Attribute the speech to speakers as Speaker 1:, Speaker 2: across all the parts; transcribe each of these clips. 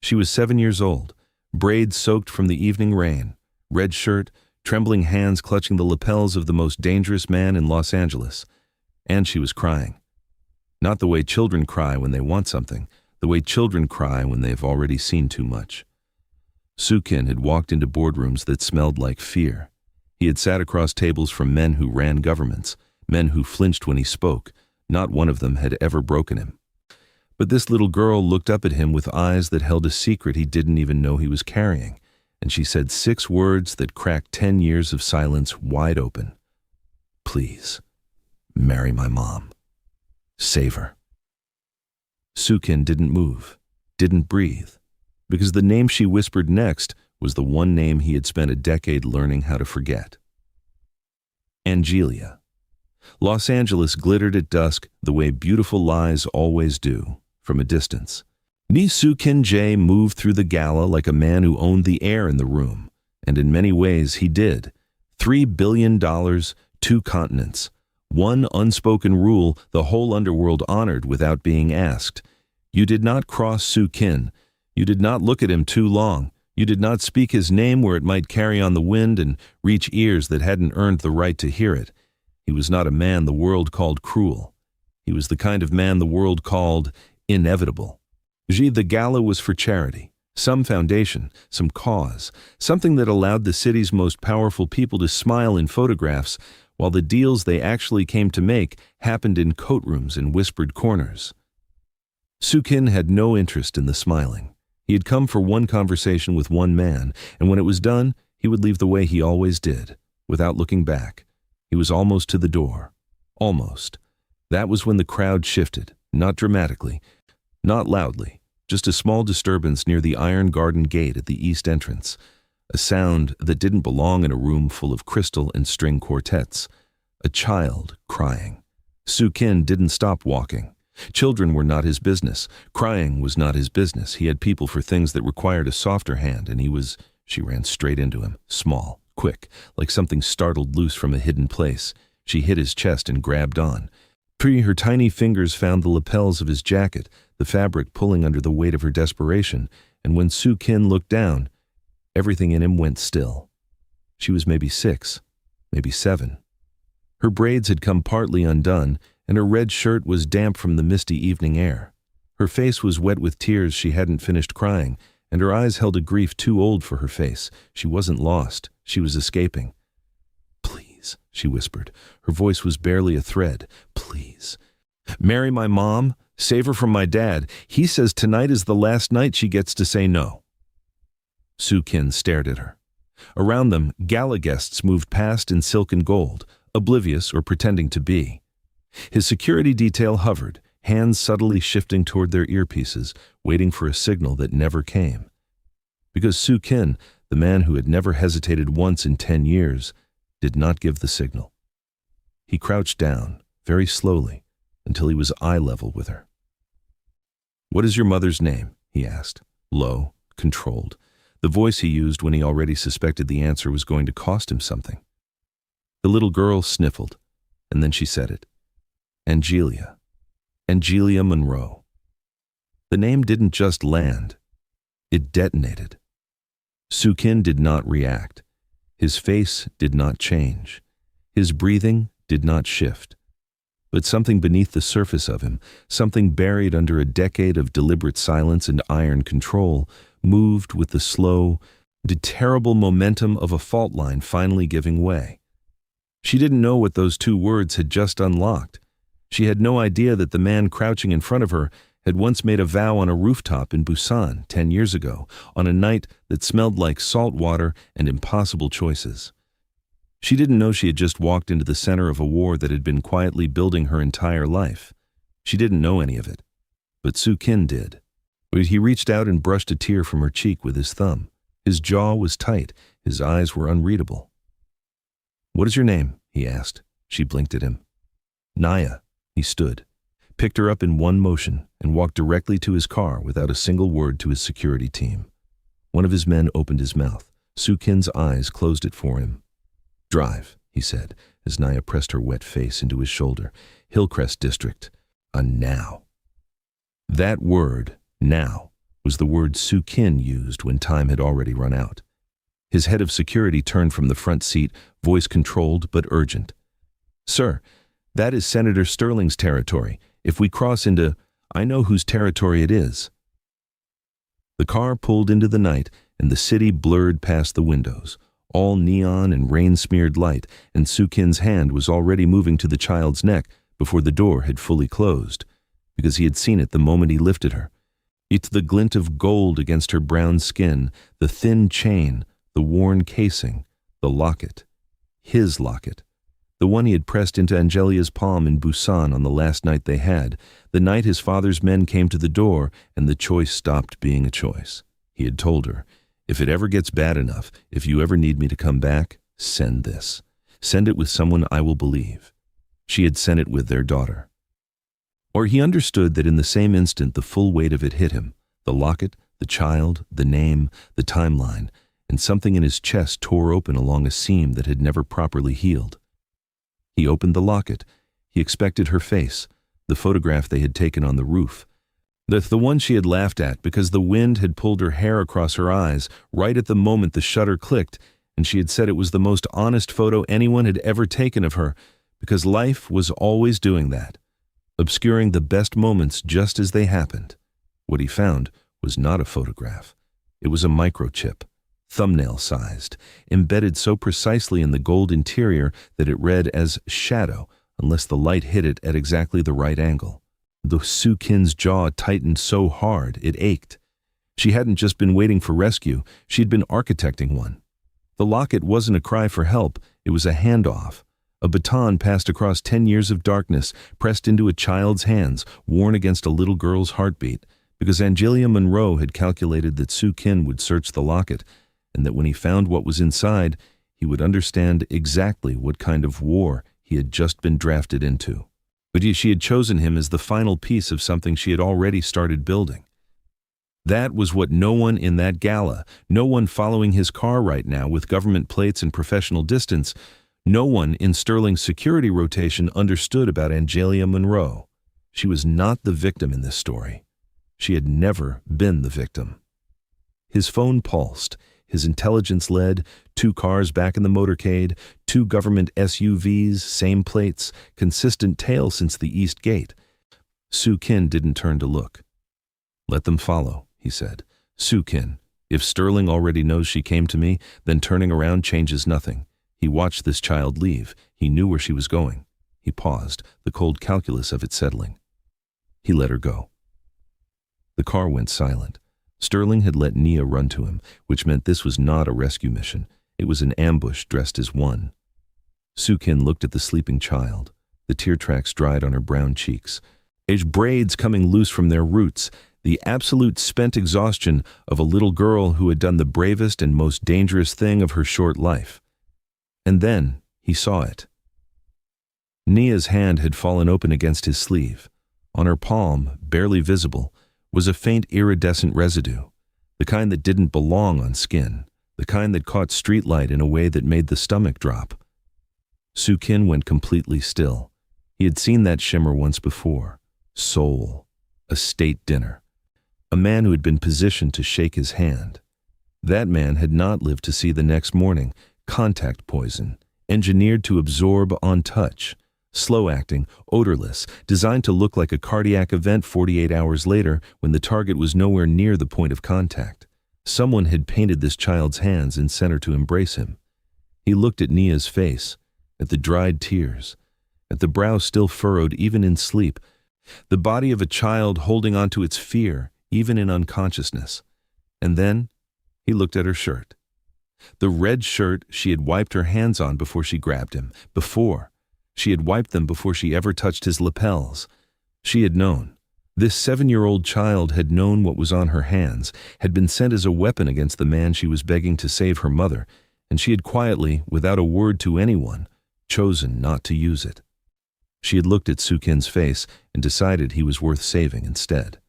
Speaker 1: She was 7 years old, braids soaked from the evening rain, red shirt, trembling hands clutching the lapels of the most dangerous man in Los Angeles. And she was crying. Not the way children cry when they want something, the way children cry when they have already seen too much. Soo-kin had walked into boardrooms that smelled like fear. He had sat across tables from men who ran governments, men who flinched when he spoke. Not one of them had ever broken him. But this little girl looked up at him with eyes that held a secret he didn't even know he was carrying, and she said 6 words that cracked 10 years of silence wide open. Please, marry my mom. Save her. Soo-kin didn't move, didn't breathe, because the name she whispered next was the one name he had spent a decade learning how to forget. Angelia. Los Angeles glittered at dusk the way beautiful lies always do, from a distance. Ni Soo-kin Jae moved through the Gala like a man who owned the air in the room, and in many ways he did. $3 billion, 2 continents. One unspoken rule the whole underworld honored without being asked. You did not cross Soo-kin. You did not look at him too long. You did not speak his name where it might carry on the wind and reach ears that hadn't earned the right to hear it. He was not a man the world called cruel. He was the kind of man the world called inevitable. The Gala was for charity, some foundation, some cause, something that allowed the city's most powerful people to smile in photographs while the deals they actually came to make happened in coat rooms and whispered corners. Soo-kin had no interest in the smiling. He had come for one conversation with one man, and when it was done, he would leave the way he always did, without looking back. He was almost to the door. Almost. That was when the crowd shifted, not dramatically, not loudly, just a small disturbance near the Iron Garden gate at the east entrance, a sound that didn't belong in a room full of crystal and string quartets, a child crying. Soo-kin didn't stop walking. Children were not his business. Crying was not his business. He had people for things that required a softer hand, and she ran straight into him, small, quick, like something startled loose from a hidden place. She hit his chest and grabbed on. Her tiny fingers found the lapels of his jacket, the fabric pulling under the weight of her desperation, and when Soo-kin looked down, everything in him went still. She was maybe 6, maybe 7. Her braids had come partly undone, and her red shirt was damp from the misty evening air. Her face was wet with tears she hadn't finished crying, and her eyes held a grief too old for her face. She wasn't lost. She was escaping. Please, she whispered. Her voice was barely a thread. Please. Marry my mom? Save her from my dad. He says tonight is the last night she gets to say no. Soo-kin stared at her. Around them, gala guests moved past in silk and gold, oblivious or pretending to be. His security detail hovered, hands subtly shifting toward their earpieces, waiting for a signal that never came. Because Soo-kin, the man who had never hesitated once in 10 years, did not give the signal. He crouched down, very slowly, until he was eye level with her. What is your mother's name? He asked, low, controlled. The voice he used when he already suspected the answer was going to cost him something. The little girl sniffled, and then she said it. Angelia. Angelia Monroe. The name didn't just land. It detonated. Soo-kin did not react. His face did not change. His breathing did not shift. But something beneath the surface of him, something buried under a decade of deliberate silence and iron control, moved with the slow, terrible momentum of a fault line finally giving way. She didn't know what those 2 words had just unlocked. She had no idea that the man crouching in front of her had once made a vow on a rooftop in Busan 10 years ago, on a night that smelled like salt water and impossible choices. She didn't know she had just walked into the center of a war that had been quietly building her entire life. She didn't know any of it. But Soo-kin did. He reached out and brushed a tear from her cheek with his thumb. His jaw was tight. His eyes were unreadable. What is your name? He asked. She blinked at him. Naya. He stood, picked her up in one motion, and walked directly to his car without a single word to his security team. One of his men opened his mouth. Soo-kin's eyes closed it for him. Drive, he said, as Naya pressed her wet face into his shoulder. Hillcrest District. A now. That word, now, was the word Soo Kin used when time had already run out. His head of security turned from the front seat, voice controlled but urgent. "Sir, that is Senator Sterling's territory. If we cross into, I know whose territory it is." The car pulled into the night, and the city blurred past the windows, all neon and rain-smeared light, and Soo Kin's hand was already moving to the child's neck before the door had fully closed, because he had seen it the moment he lifted her. It's the glint of gold against her brown skin, the thin chain, the worn casing, the locket. His locket. The one he had pressed into Angelia's palm in Busan on the last night they had, the night his father's men came to the door and the choice stopped being a choice. He had told her, "If it ever gets bad enough, if you ever need me to come back, send this. Send it with someone I will believe." She had sent it with their daughter. Or he understood that in the same instant the full weight of it hit him, the locket, the child, the name, the timeline, and something in his chest tore open along a seam that had never properly healed. He opened the locket. He expected her face, the photograph they had taken on the roof. The one she had laughed at because the wind had pulled her hair across her eyes right at the moment the shutter clicked, and she had said it was the most honest photo anyone had ever taken of her, because life was always doing that, obscuring the best moments just as they happened. What he found was not a photograph. It was a microchip, thumbnail-sized, embedded so precisely in the gold interior that it read as shadow unless the light hit it at exactly the right angle. The Soo Kin's jaw tightened so hard it ached. She hadn't just been waiting for rescue, she'd been architecting one. The locket wasn't a cry for help, it was a handoff. A baton passed across 10 years of darkness, pressed into a child's hands, worn against a little girl's heartbeat, because Angelia Monroe had calculated that Soo Kin would search the locket, and that when he found what was inside, he would understand exactly what kind of war he had just been drafted into. But she had chosen him as the final piece of something she had already started building. That was what no one in that gala, no one following his car right now with government plates and professional distance, no one in Sterling's security rotation understood about Angelia Monroe. She was not the victim in this story. She had never been the victim. His phone pulsed. His intelligence led, 2 cars back in the motorcade, 2 government SUVs, same plates, consistent tail since the East Gate. Soo Kin didn't turn to look. "Let them follow," he said. "Soo Kin, if Sterling already knows she came to me, then turning around changes nothing. He watched this child leave. He knew where she was going." He paused, the cold calculus of it settling. He let her go. The car went silent. Sterling had let Nia run to him, which meant this was not a rescue mission. It was an ambush dressed as one. Soo Kin looked at the sleeping child. The tear tracks dried on her brown cheeks. Braids coming loose from their roots, the absolute spent exhaustion of a little girl who had done the bravest and most dangerous thing of her short life. And then he saw it. Nia's hand had fallen open against his sleeve. On her palm, barely visible, was a faint iridescent residue, the kind that didn't belong on skin, the kind that caught streetlight in a way that made the stomach drop. Soo Kin went completely still. He had seen that shimmer once before. Soul. A state dinner. A man who had been positioned to shake his hand. That man had not lived to see the next morning. Contact poison. Engineered to absorb on touch. Slow-acting, odorless, designed to look like a cardiac event 48 hours later when the target was nowhere near the point of contact. Someone had painted this child's hands and sent her to embrace him. He looked at Nia's face, at the dried tears, at the brow still furrowed even in sleep, the body of a child holding on to its fear, even in unconsciousness. And then he looked at her shirt. The red shirt she had wiped her hands on before she grabbed him, before. She had wiped them before she ever touched his lapels. She had known. This 7-year-old child had known what was on her hands, had been sent as a weapon against the man she was begging to save her mother, and she had quietly, without a word to anyone, chosen not to use it. She had looked at Soo Kin's face and decided he was worth saving instead.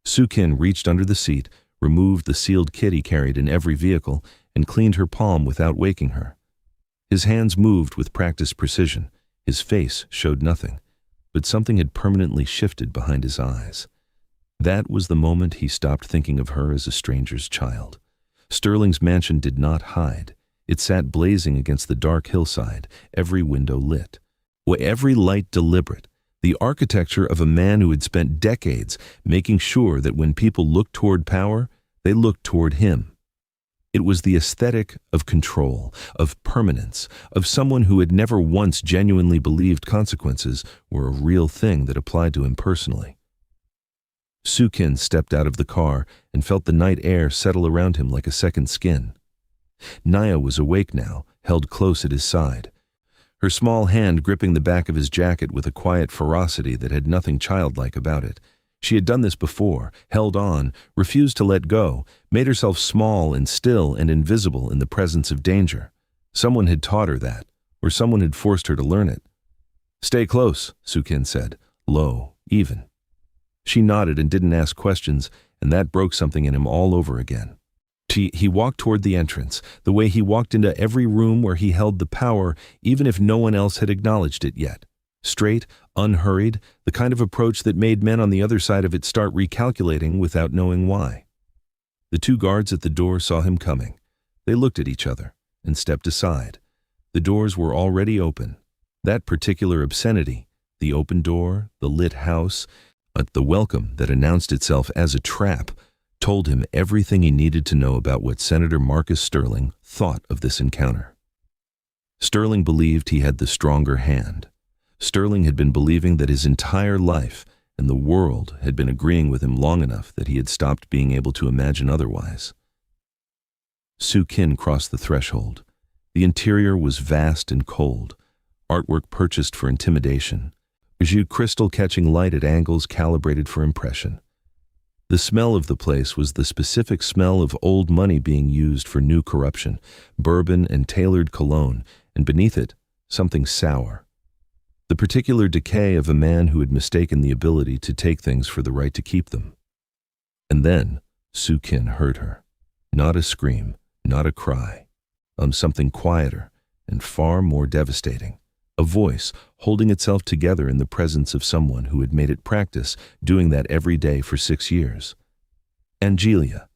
Speaker 1: Soo Kin reached under the seat, removed the sealed kit he carried in every vehicle, and cleaned her palm without waking her. His hands moved with practiced precision. His face showed nothing, but something had permanently shifted behind his eyes. That was the moment he stopped thinking of her as a stranger's child. Sterling's mansion did not hide. It sat blazing against the dark hillside, every window lit. Every light deliberate, the architecture of a man who had spent decades making sure that when people looked toward power, they looked toward him. It was the aesthetic of control, of permanence, of someone who had never once genuinely believed consequences were a real thing that applied to him personally. Soo-kin stepped out of the car and felt the night air settle around him like a second skin. Naya was awake now, held close at his side, her small hand gripping the back of his jacket with a quiet ferocity that had nothing childlike about it. She had done this before, held on, refused to let go, made herself small and still and invisible in the presence of danger. Someone had taught her that, or someone had forced her to learn it. "Stay close," Soo-kin said, low, even. She nodded and didn't ask questions, and that broke something in him all over again. He walked toward the entrance, the way he walked into every room where he held the power, even if no one else had acknowledged it yet. Straight, unhurried, the kind of approach that made men on the other side of it start recalculating without knowing why. The two guards at the door saw him coming. They looked at each other and stepped aside. The doors were already open. That particular obscenity, the open door, the lit house, the welcome that announced itself as a trap, told him everything he needed to know about what Senator Marcus Sterling thought of this encounter. Sterling believed he had the stronger hand. Sterling had been believing that his entire life and the world had been agreeing with him long enough that he had stopped being able to imagine otherwise. Soo-kin crossed the threshold. The interior was vast and cold, artwork purchased for intimidation, bijou crystal catching light at angles calibrated for impression. The smell of the place was the specific smell of old money being used for new corruption, bourbon and tailored cologne, and beneath it, something sour. The particular decay of a man who had mistaken the ability to take things for the right to keep them. And then, Soo-kin heard her. Not a scream, not a cry. Something quieter and far more devastating. A voice holding itself together in the presence of someone who had made it practice doing that every day for 6 years. Angelia.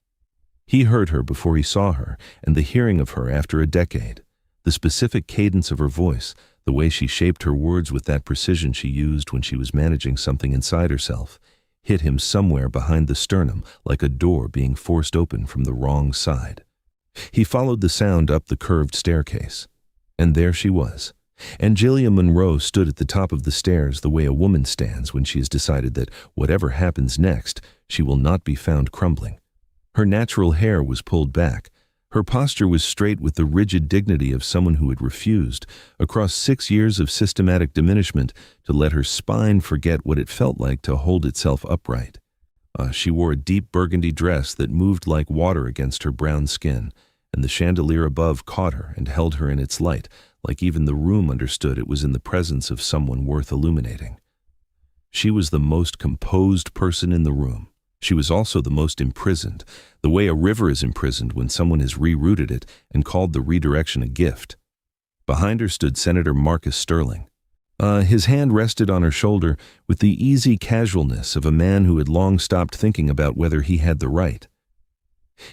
Speaker 1: He heard her before he saw her, and the hearing of her after a decade. The specific cadence of her voice, the way she shaped her words with that precision she used when she was managing something inside herself, hit him somewhere behind the sternum like a door being forced open from the wrong side. He followed the sound up the curved staircase. And there she was. Angelia Monroe stood at the top of the stairs the way a woman stands when she has decided that whatever happens next, she will not be found crumbling. Her natural hair was pulled back. Her posture was straight with the rigid dignity of someone who had refused, across 6 years of systematic diminishment, to let her spine forget what it felt like to hold itself upright. She wore a deep burgundy dress that moved like water against her brown skin, and the chandelier above caught her and held her in its light, like even the room understood it was in the presence of someone worth illuminating. She was the most composed person in the room. She was also the most imprisoned, the way a river is imprisoned when someone has rerouted it and called the redirection a gift. Behind her stood Senator Marcus Sterling. His hand rested on her shoulder with the easy casualness of a man who had long stopped thinking about whether he had the right.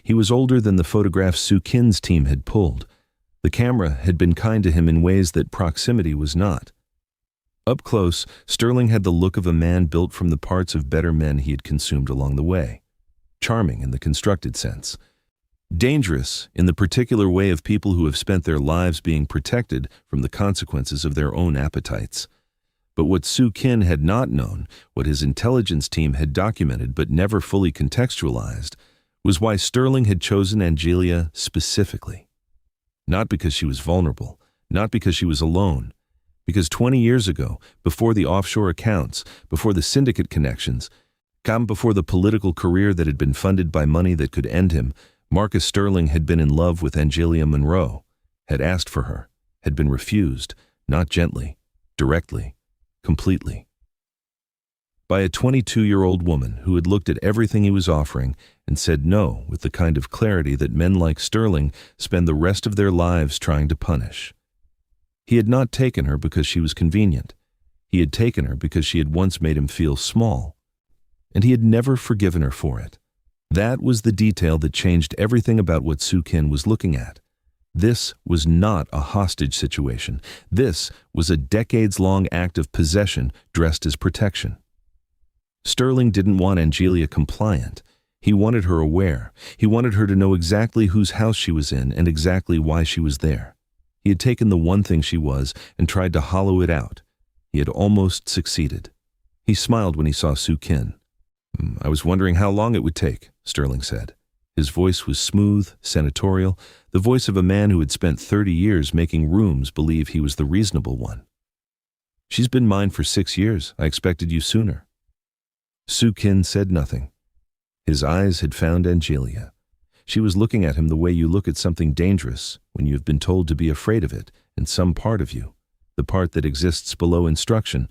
Speaker 1: He was older than the photograph Soo-kin's team had pulled. The camera had been kind to him in ways that proximity was not. Up close, Sterling had the look of a man built from the parts of better men he had consumed along the way. Charming in the constructed sense. Dangerous in the particular way of people who have spent their lives being protected from the consequences of their own appetites. But what Soo-kin had not known, what his intelligence team had documented but never fully contextualized, was why Sterling had chosen Angelia specifically. Not because she was vulnerable, not because she was alone, because 20 years ago, before the offshore accounts, before the syndicate connections, before the political career that had been funded by money that could end him, Marcus Sterling had been in love with Angelia Monroe, had asked for her, had been refused, not gently, directly, completely. By a 22-year-old woman who had looked at everything he was offering and said no with the kind of clarity that men like Sterling spend the rest of their lives trying to punish. He had not taken her because she was convenient. He had taken her because she had once made him feel small. and he had never forgiven her for it. That was the detail that changed everything about what Soo-Kin was looking at. This was not a hostage situation. This was a decades-long act of possession dressed as protection. Sterling didn't want Angelia compliant. He wanted her aware. He wanted her to know exactly whose house she was in and exactly why she was there. He had taken the one thing she was and tried to hollow it out. He had almost succeeded. He smiled when he saw Soo-Kin. "I was wondering how long it would take," Sterling said. His voice was smooth, senatorial, the voice of a man who had spent 30 years making rooms believe he was the reasonable one. "She's been mine for 6 years. I expected you sooner." Soo-Kin said nothing. His eyes had found Angelia. She was looking at him the way you look at something dangerous when you have been told to be afraid of it in some part of you, the part that exists below instruction,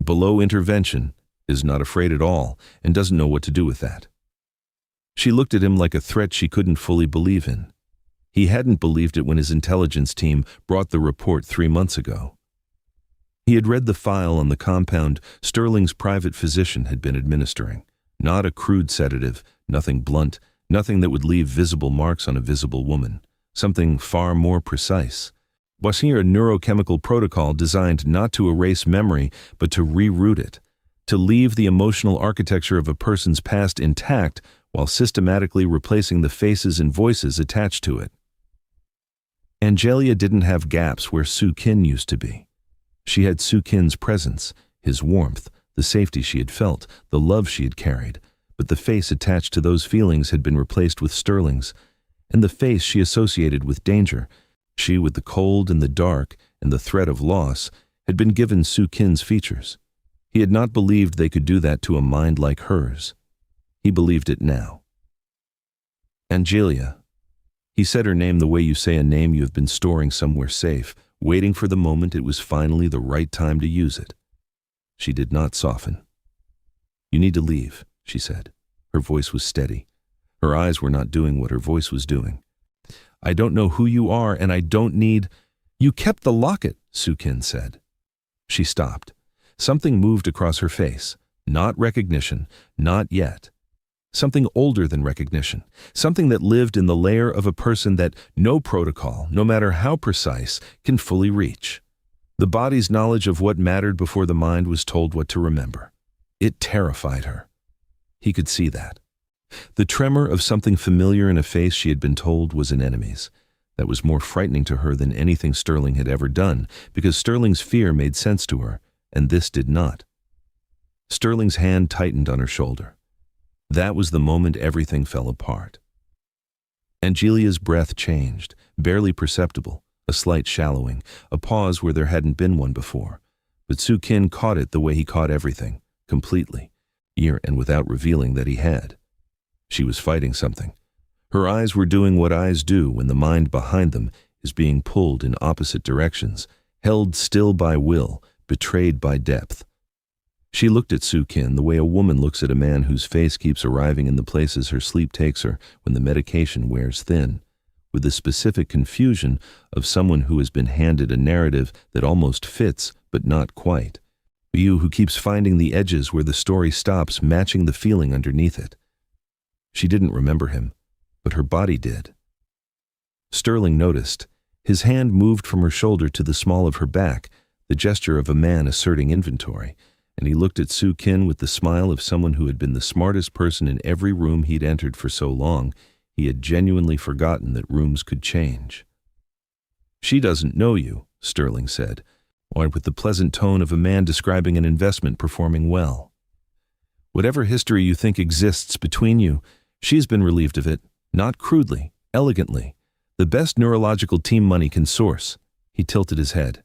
Speaker 1: below intervention, is not afraid at all and doesn't know what to do with that. She looked at him like a threat she couldn't fully believe in. He hadn't believed it when his intelligence team brought the report 3 months ago. He had read the file on the compound Sterling's private physician had been administering. Not a crude sedative, nothing blunt, nothing that would leave visible marks on a visible woman. Something far more precise. Voici a neurochemical protocol designed not to erase memory, but to reroute it. To leave the emotional architecture of a person's past intact while systematically replacing the faces and voices attached to it. Angelia didn't have gaps where Soo-Kin used to be. She had Soo-Kin's presence, his warmth, the safety she had felt, the love she had carried, but the face attached to those feelings had been replaced with Sterling's, and the face she associated with danger, she with the cold and the dark and the threat of loss, had been given Soo-Kin's features. He had not believed they could do that to a mind like hers. He believed it now. "Angelia." He said her name the way you say a name you have been storing somewhere safe, waiting for the moment it was finally the right time to use it. She did not soften. "You need to leave," she said. Her voice was steady. Her eyes were not doing what her voice was doing. "I don't know who you are, and I don't need—" "You kept the locket," Soo-Kin said. She stopped. Something moved across her face. Not recognition, not yet. Something older than recognition. Something that lived in the layer of a person that no protocol, no matter how precise, can fully reach. The body's knowledge of what mattered before the mind was told what to remember. It terrified her. He could see that. The tremor of something familiar in a face she had been told was an enemy's. That was more frightening to her than anything Sterling had ever done, because Sterling's fear made sense to her, and this did not. Sterling's hand tightened on her shoulder. That was the moment everything fell apart. Angelia's breath changed, barely perceptible, a slight shallowing, a pause where there hadn't been one before. But Soo-Kin caught it the way he caught everything, completely, and without revealing that he had. She was fighting something. Her eyes were doing what eyes do when the mind behind them is being pulled in opposite directions, held still by will, betrayed by depth. She looked at Soo-Kin the way a woman looks at a man whose face keeps arriving in the places her sleep takes her when the medication wears thin, with the specific confusion of someone who has been handed a narrative that almost fits, but not quite. You who keeps finding the edges where the story stops matching the feeling underneath it. She didn't remember him, but her body did. Sterling noticed. His hand moved from her shoulder to the small of her back, the gesture of a man asserting inventory, and he looked at Soo-Kin with the smile of someone who had been the smartest person in every room he'd entered for so long, he had genuinely forgotten that rooms could change. "She doesn't know you," Sterling said, or with the pleasant tone of a man describing an investment performing well. "Whatever history you think exists between you, she's been relieved of it, not crudely, elegantly. The best neurological team money can source." He tilted his head.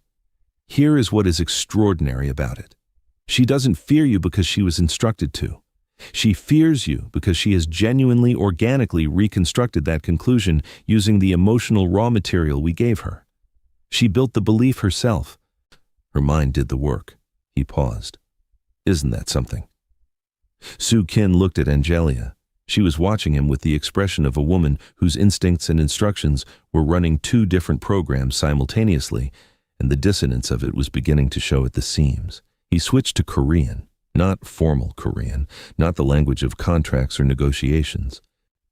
Speaker 1: "Here is what is extraordinary about it. She doesn't fear you because she was instructed to. She fears you because she has genuinely, organically reconstructed that conclusion using the emotional raw material we gave her. She built the belief herself. Her mind did the work." He paused. "Isn't that something?" Soo-Kin looked at Angelia. She was watching him with the expression of a woman whose instincts and instructions were running 2 different programs simultaneously, and the dissonance of it was beginning to show at the seams. He switched to Korean. Not formal Korean, not the language of contracts or negotiations.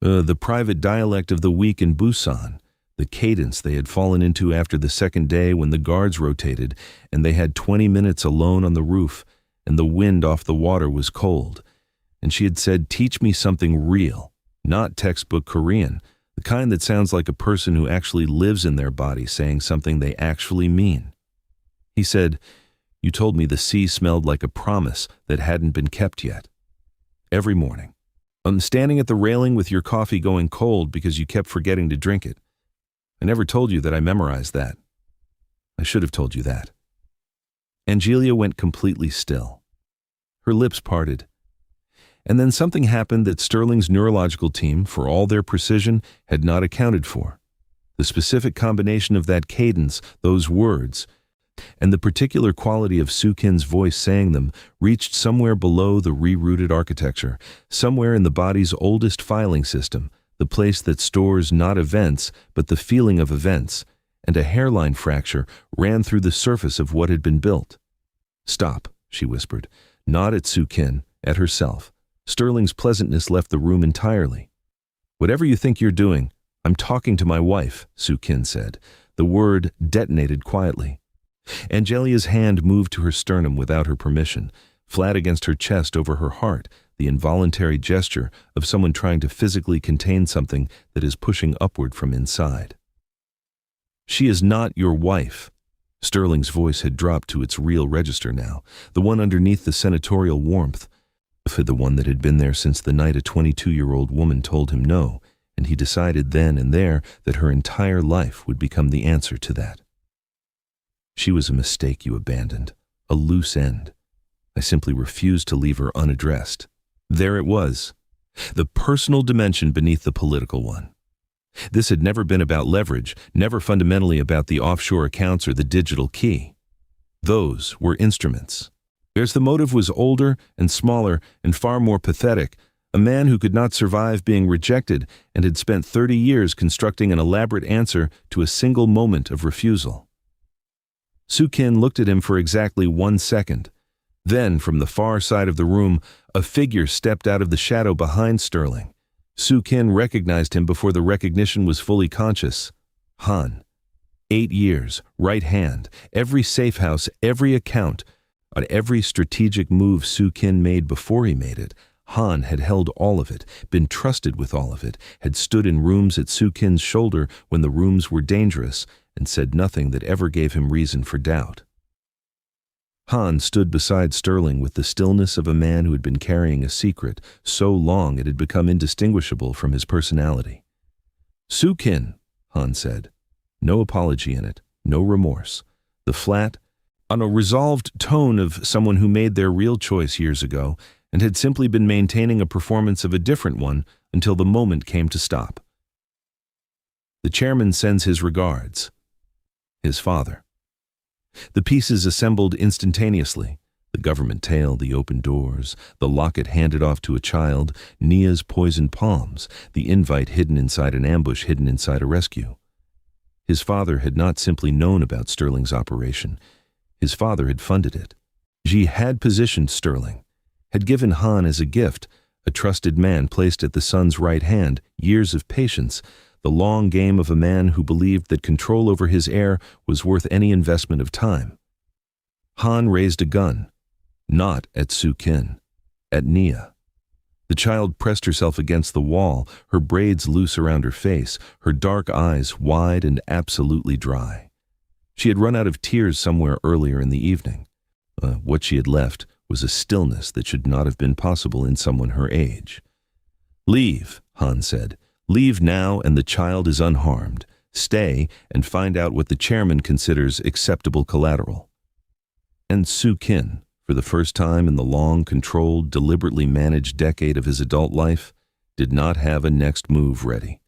Speaker 1: The private dialect of the week in Busan, the cadence they had fallen into after the second day when the guards rotated and they had 20 minutes alone on the roof and the wind off the water was cold. And she had said, "Teach me something real, not textbook Korean, the kind that sounds like a person who actually lives in their body saying something they actually mean." He said, "You told me the sea smelled like a promise that hadn't been kept yet. Every morning. I'm standing at the railing with your coffee going cold because you kept forgetting to drink it. I never told you that I memorized that. I should have told you that." Angelia went completely still. Her lips parted. And then something happened that Sterling's neurological team, for all their precision, had not accounted for. The specific combination of that cadence, those words, and the particular quality of Soo-kin's voice saying them reached somewhere below the rerouted architecture, somewhere in the body's oldest filing system, the place that stores not events, but the feeling of events, and a hairline fracture ran through the surface of what had been built. "Stop," she whispered, not at Soo-kin, at herself. Sterling's pleasantness left the room entirely. "Whatever you think you're doing, I'm talking to my wife," Soo-kin said. The word detonated quietly. Angelia's hand moved to her sternum without her permission, flat against her chest over her heart, the involuntary gesture of someone trying to physically contain something that is pushing upward from inside. "She is not your wife." Sterling's voice had dropped to its real register now, the one underneath the senatorial warmth, the one that had been there since the night a 22-year-old woman told him no, and he decided then and there that her entire life would become the answer to that. "She was a mistake you abandoned, a loose end. I simply refused to leave her unaddressed." There it was, the personal dimension beneath the political one. This had never been about leverage, never fundamentally about the offshore accounts or the digital key. Those were instruments. Whereas the motive was older and smaller and far more pathetic, a man who could not survive being rejected and had spent 30 years constructing an elaborate answer to a single moment of refusal. Soo-kin looked at him for exactly 1 second. Then, from the far side of the room, a figure stepped out of the shadow behind Sterling. Soo-kin recognized him before the recognition was fully conscious. Han. 8 years, right hand, every safe house, every account. On every strategic move Soo-kin made before he made it, Han had held all of it, been trusted with all of it, had stood in rooms at Soo-kin's shoulder when the rooms were dangerous, and said nothing that ever gave him reason for doubt. Han stood beside Sterling with the stillness of a man who had been carrying a secret so long it had become indistinguishable from his personality. "Soo-kin," Han said. No apology in it, no remorse. The flat, on a resolved tone of someone who made their real choice years ago and had simply been maintaining a performance of a different one until the moment came to stop. "The chairman sends his regards." His father. The pieces assembled instantaneously. The government tail, the open doors, the locket handed off to a child, Nia's poisoned palms, the invite hidden inside an ambush hidden inside a rescue. His father had not simply known about Sterling's operation. His father had funded it. Ji had positioned Sterling, had given Han as a gift, a trusted man placed at the son's right hand, years of patience, the long game of a man who believed that control over his heir was worth any investment of time. Han raised a gun, not at Soo-kin, at Nia. The child pressed herself against the wall, her braids loose around her face, her dark eyes wide and absolutely dry. She had run out of tears somewhere earlier in the evening. What she had left was a stillness that should not have been possible in someone her age. "Leave," Han said. "Leave now and the child is unharmed. Stay and find out what the chairman considers acceptable collateral." And Soo-kin, for the first time in the long, controlled, deliberately managed decade of his adult life, did not have a next move ready.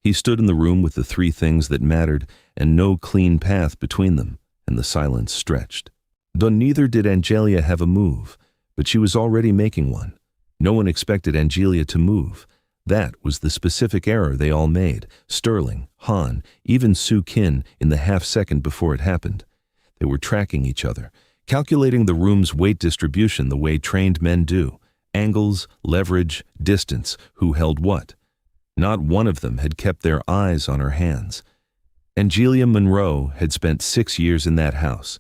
Speaker 1: He stood in the room with the 3 things that mattered and no clean path between them, and the silence stretched. Though neither did Angelia have a move, but she was already making one. No one expected Angelia to move. That was the specific error they all made, Sterling, Han, even Soo-kin in the half-second before it happened. They were tracking each other, calculating the room's weight distribution the way trained men do. Angles, leverage, distance, who held what. Not one of them had kept their eyes on her hands. Angelia Monroe had spent 6 years in that house.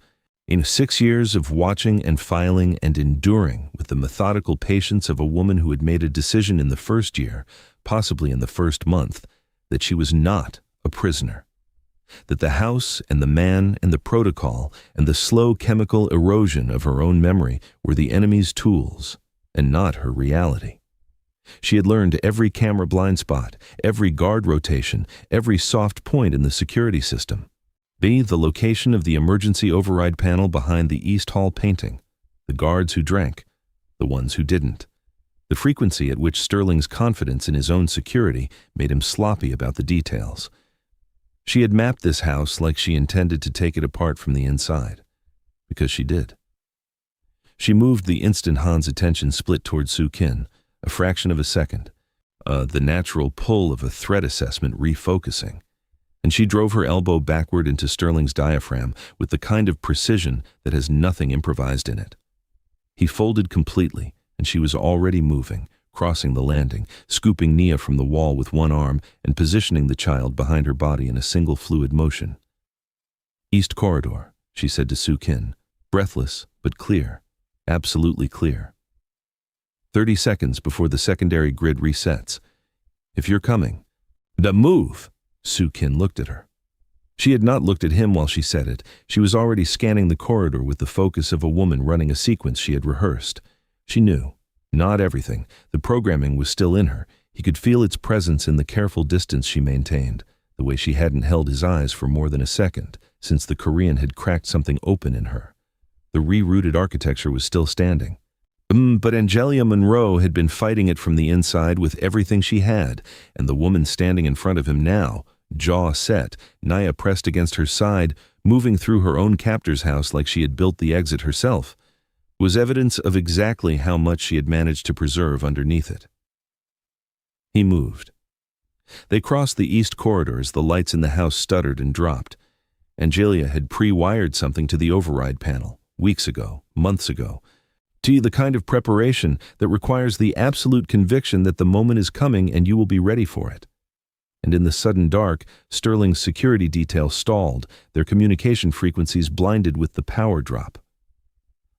Speaker 1: In 6 years of watching and filing and enduring with the methodical patience of a woman who had made a decision in the first year, possibly in the first month, that she was not a prisoner. That the house and the man and the protocol and the slow chemical erosion of her own memory were the enemy's tools and not her reality. She had learned every camera blind spot, every guard rotation, every soft point in the security system. B, the location of the emergency override panel behind the East Hall painting, the guards who drank, the ones who didn't, the frequency at which Sterling's confidence in his own security made him sloppy about the details. She had mapped this house like she intended to take it apart from the inside, because she did. She moved the instant Han's attention split toward Soo Kin, a fraction of a second, the natural pull of a threat assessment refocusing, and she drove her elbow backward into Sterling's diaphragm with the kind of precision that has nothing improvised in it. He folded completely, and she was already moving, crossing the landing, scooping Nia from the wall with one arm and positioning the child behind her body in a single fluid motion. "East corridor," she said to Soo Kin, breathless but clear, absolutely clear. 30 seconds before the secondary grid resets. "If you're coming." "The move!" Soo Kin looked at her. She had not looked at him while she said it. She was already scanning the corridor with the focus of a woman running a sequence she had rehearsed. She knew. Not everything. The programming was still in her. He could feel its presence in the careful distance she maintained, the way she hadn't held his eyes for more than a second, since the Korean had cracked something open in her. The re-rooted architecture was still standing. But Angelia Monroe had been fighting it from the inside with everything she had, and the woman standing in front of him now, jaw set, Nia pressed against her side, moving through her own captor's house like she had built the exit herself, was evidence of exactly how much she had managed to preserve underneath it. He moved. They crossed the east corridor as the lights in the house stuttered and dropped. Angelia had pre-wired something to the override panel, weeks ago, months ago, to the kind of preparation that requires the absolute conviction that the moment is coming and you will be ready for it. And in the sudden dark, Sterling's security detail stalled, their communication frequencies blinded with the power drop.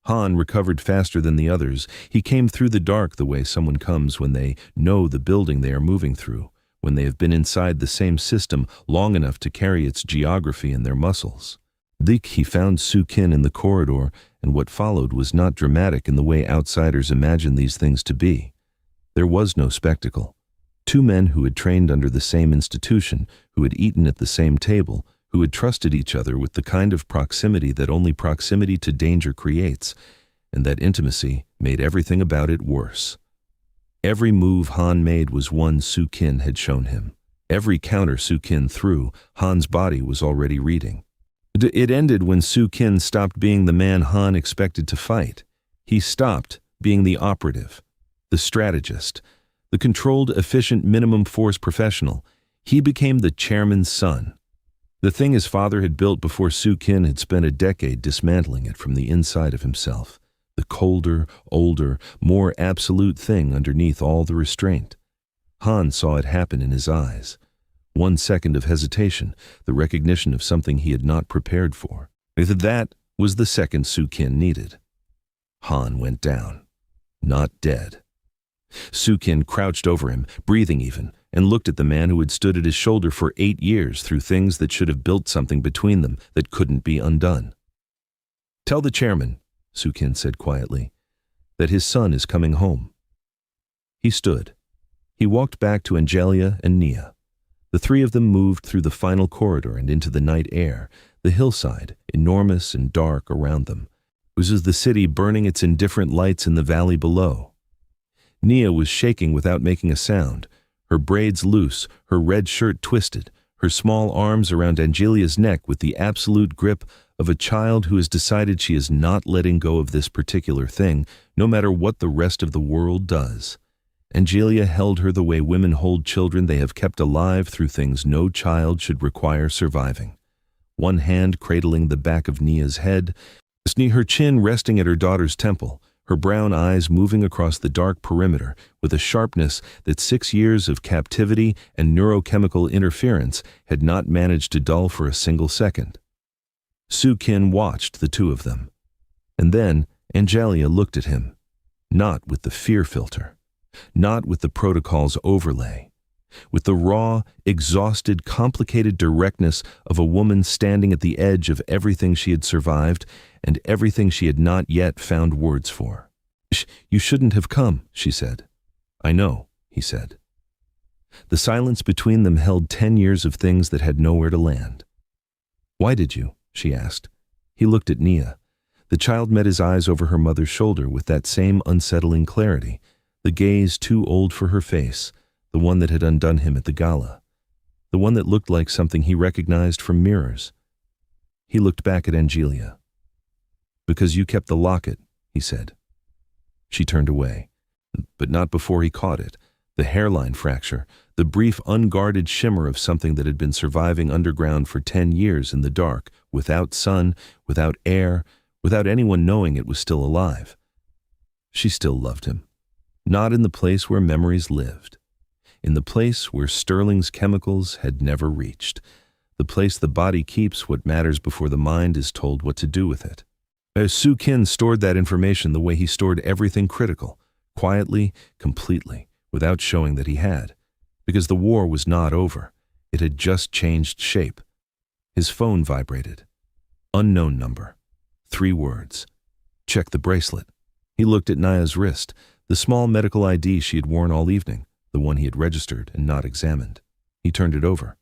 Speaker 1: Han recovered faster than the others. He came through the dark the way someone comes when they know the building they are moving through, when they have been inside the same system long enough to carry its geography in their muscles. He found Soo Kin in the corridor, and what followed was not dramatic in the way outsiders imagine these things to be. There was no spectacle. Two men who had trained under the same institution, who had eaten at the same table, who had trusted each other with the kind of proximity that only proximity to danger creates, and that intimacy made everything about it worse. Every move Han made was one Soo Kin had shown him. Every counter Soo Kin threw, Han's body was already reading. It ended when Soo Kin stopped being the man Han expected to fight. He stopped being the operative, the strategist, the controlled, efficient, minimum force professional. He became the chairman's son. The thing his father had built before Soo Kin had spent a decade dismantling it from the inside of himself. The colder, older, more absolute thing underneath all the restraint. Han saw it happen in his eyes. 1 second of hesitation, the recognition of something he had not prepared for. That was the second Soo Kin needed. Han went down. Not dead. Soo Kin crouched over him, breathing even, and looked at the man who had stood at his shoulder for 8 years through things that should have built something between them that couldn't be undone. "Tell the chairman," Soo Kin said quietly, "that his son is coming home." He stood. He walked back to Angelia and Nia. The three of them moved through the final corridor and into the night air, the hillside, enormous and dark around them. It was as the city burning its indifferent lights in the valley below. Nia was shaking without making a sound, her braids loose, her red shirt twisted, her small arms around Angelia's neck with the absolute grip of a child who has decided she is not letting go of this particular thing, no matter what the rest of the world does. Angelia held her the way women hold children they have kept alive through things no child should require surviving. One hand cradling the back of Nia's head, Her chin resting at her daughter's temple, her brown eyes moving across the dark perimeter with a sharpness that 6 years of captivity and neurochemical interference had not managed to dull for a single second. Soo-Kin watched the two of them. And then Angelia looked at him, not with the fear filter, not with the protocol's overlay, with the raw, exhausted, complicated directness of a woman standing at the edge of everything she had survived and everything she had not yet found words for. "You shouldn't have come," she said. "I know," he said. The silence between them held 10 years of things that had nowhere to land. "Why did you?" she asked. He looked at Nia. The child met his eyes over her mother's shoulder with that same unsettling clarity, the gaze too old for her face, the one that had undone him at the gala, the one that looked like something he recognized from mirrors. He looked back at Angelia. "Because you kept the locket," he said. She turned away, but not before he caught it, the hairline fracture, the brief unguarded shimmer of something that had been surviving underground for 10 years in the dark, without sun, without air, without anyone knowing it was still alive. She still loved him, not in the place where memories lived, in the place where Sterling's chemicals had never reached, the place the body keeps what matters before the mind is told what to do with it. Soo-Kin stored that information the way he stored everything critical, quietly, completely, without showing that he had, because the war was not over. It had just changed shape. His phone vibrated. Unknown number. 3 words. Check the bracelet. He looked at Nia's wrist, the small medical ID she had worn all evening, the one he had registered and not examined. He turned it over.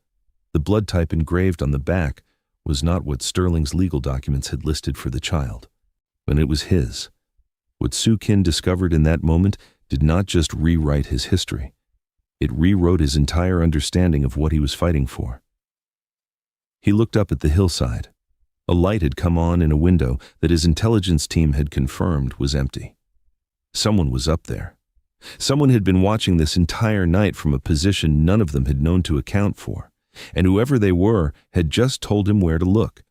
Speaker 1: The blood type engraved on the back was not what Sterling's legal documents had listed for the child, but it was his. What Soo-Kin discovered in that moment did not just rewrite his history. It rewrote his entire understanding of what he was fighting for. He looked up at the hillside. A light had come on in a window that his intelligence team had confirmed was empty. Someone was up there. Someone had been watching this entire night from a position none of them had known to account for, and whoever they were had just told him where to look.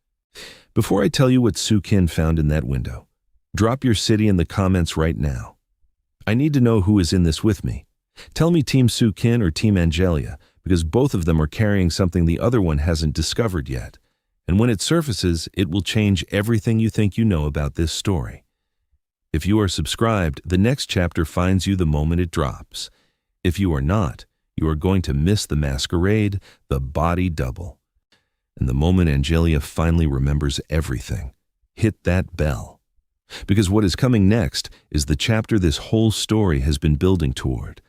Speaker 1: Before I tell you what Soo-Kin found in that window, drop your city in the comments right now. I need to know who is in this with me. Tell me Team Soo-Kin or Team Angelia, because both of them are carrying something the other one hasn't discovered yet. And when it surfaces, it will change everything you think you know about this story. If you are subscribed, the next chapter finds you the moment it drops. If you are not, you are going to miss the masquerade, the body double. And the moment Angelia finally remembers everything, hit that bell. Because what is coming next is the chapter this whole story has been building toward.